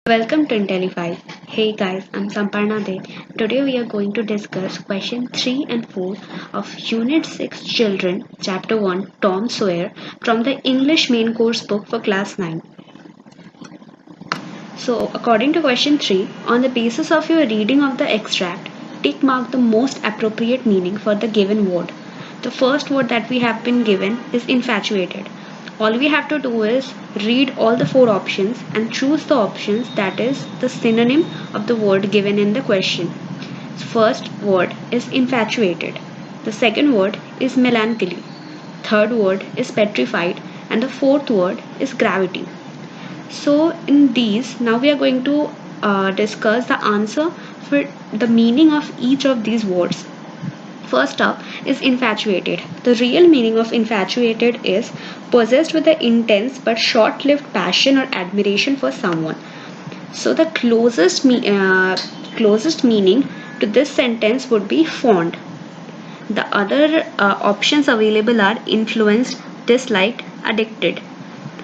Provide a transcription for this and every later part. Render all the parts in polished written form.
Welcome to Intellify. Hey guys, I'm Samparna De. Today we are going to discuss question 3 and 4 of Unit 6 Children, Chapter 1 Tom Sawyer from the English main course book for class 9. So, according to question 3, on the basis of your reading of the extract, tick mark the most appropriate meaning for the given word. The first word that we have been given is infatuated. All we have to do is read all the 4 options and choose the options that is the synonym of the word given in the question. First word is infatuated. The second word is melancholy. Third word is petrified, and the fourth word is gravity. So in these, now we are going to discuss the answer for the meaning of each of these words. First up is infatuated. The real meaning of infatuated is possessed with an intense but short-lived passion or admiration for someone. So the closest meaning to this sentence would be fond. The other options available are influenced, disliked, addicted.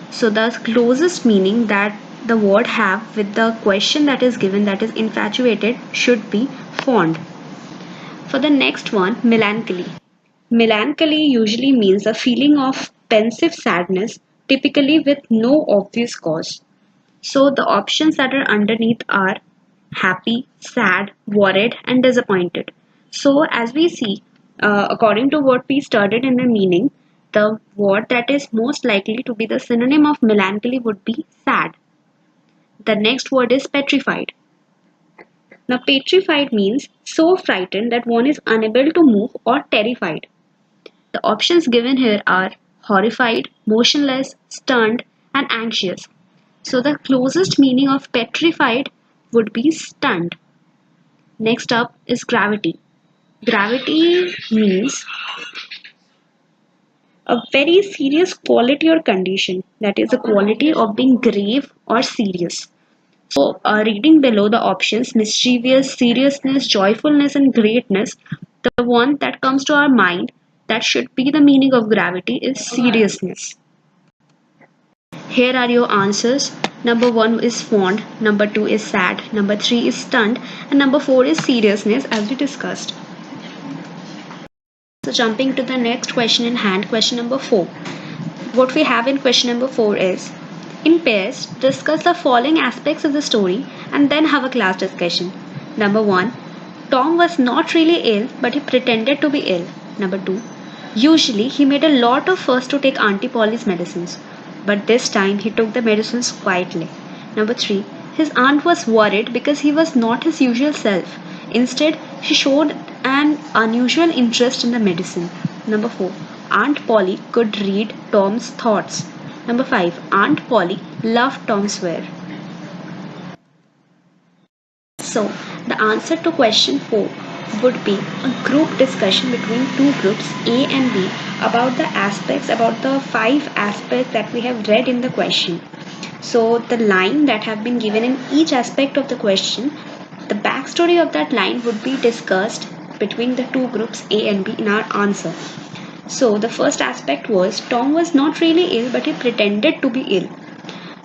So the closest meaning that the word have with the question that is given, that is infatuated, should be fond. For the next one, melancholy. Melancholy usually means a feeling of pensive sadness, typically with no obvious cause. So the options that are underneath are happy, sad, worried, and disappointed. So as we see, according to what we studied in the meaning, the word that is most likely to be the synonym of melancholy would be sad. The next word is petrified. Now, petrified means so frightened that one is unable to move, or terrified. The options given here are horrified, motionless, stunned, and anxious. So the closest meaning of petrified would be stunned. Next up is gravity. Gravity means a very serious quality or condition, that is, a quality of being grave or serious. So, reading below the options, mischievous, seriousness, joyfulness, and greatness, the one that comes to our mind that should be the meaning of gravity is seriousness. Here are your answers. Number 1 is fond, number 2 is sad, number 3 is stunned, and number 4 is seriousness, as we discussed. So, jumping to the next question in hand, question number 4. What we have in question number 4 is, in pairs, discuss the following aspects of the story and then have a class discussion. Number 1. Tom was not really ill, but he pretended to be ill. Number 2. Usually, he made a lot of fuss to take Auntie Polly's medicines, but this time he took the medicines quietly. Number 3. His aunt was worried because he was not his usual self. Instead, she showed an unusual interest in the medicine. Number 4. Aunt Polly could read Tom's thoughts. Number 5. Aunt Polly loved Tom Sawyer. So, the answer to question 4 would be a group discussion between two groups A and B about the 5 aspects that we have read in the question. So, the line that have been given in each aspect of the question, the backstory of that line would be discussed between the two groups A and B in our answer. So the first aspect was Tom was not really ill, but he pretended to be ill.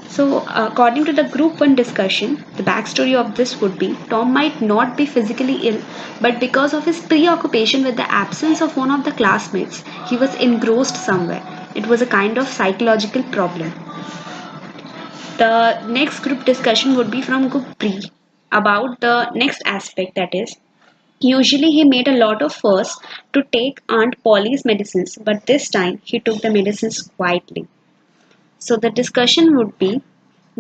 So according to the group 1 discussion, the backstory of this would be Tom might not be physically ill, but because of his preoccupation with the absence of one of the classmates, he was engrossed somewhere. It was a kind of psychological problem. The next group discussion would be from group B about the next aspect, that is, usually he made a lot of fuss to take Aunt Polly's medicines, but this time he took the medicines quietly. So the discussion would be,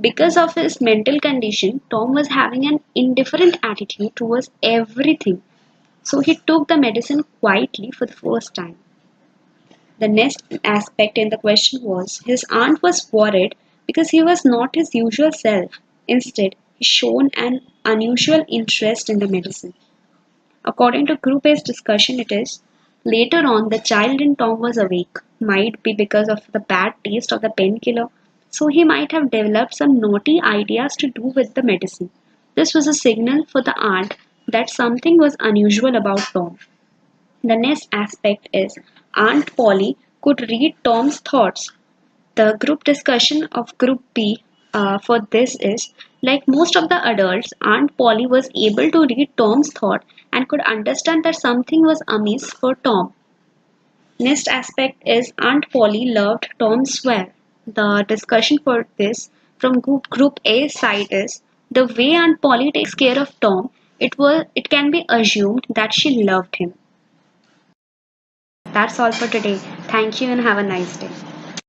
because of his mental condition, Tom was having an indifferent attitude towards everything. So he took the medicine quietly for the first time. The next aspect in the question was, his aunt was worried because he was not his usual self. Instead, he shown an unusual interest in the medicine. According to group A's discussion, it is, later on the child in Tom was awake, might be because of the bad taste of the painkiller, so he might have developed some naughty ideas to do with the medicine. This was a signal for the aunt that something was unusual about Tom. The next aspect is, Aunt Polly could read Tom's thoughts. The group discussion of group B for this is, Like most of the adults, Aunt Polly was able to read Tom's thought and could understand that something was amiss for Tom. Next aspect is Aunt Polly loved Tom Sawyer. The discussion for this from group A side is the way Aunt Polly takes care of Tom, it can be assumed that she loved him. That's all for today. Thank you and have a nice day.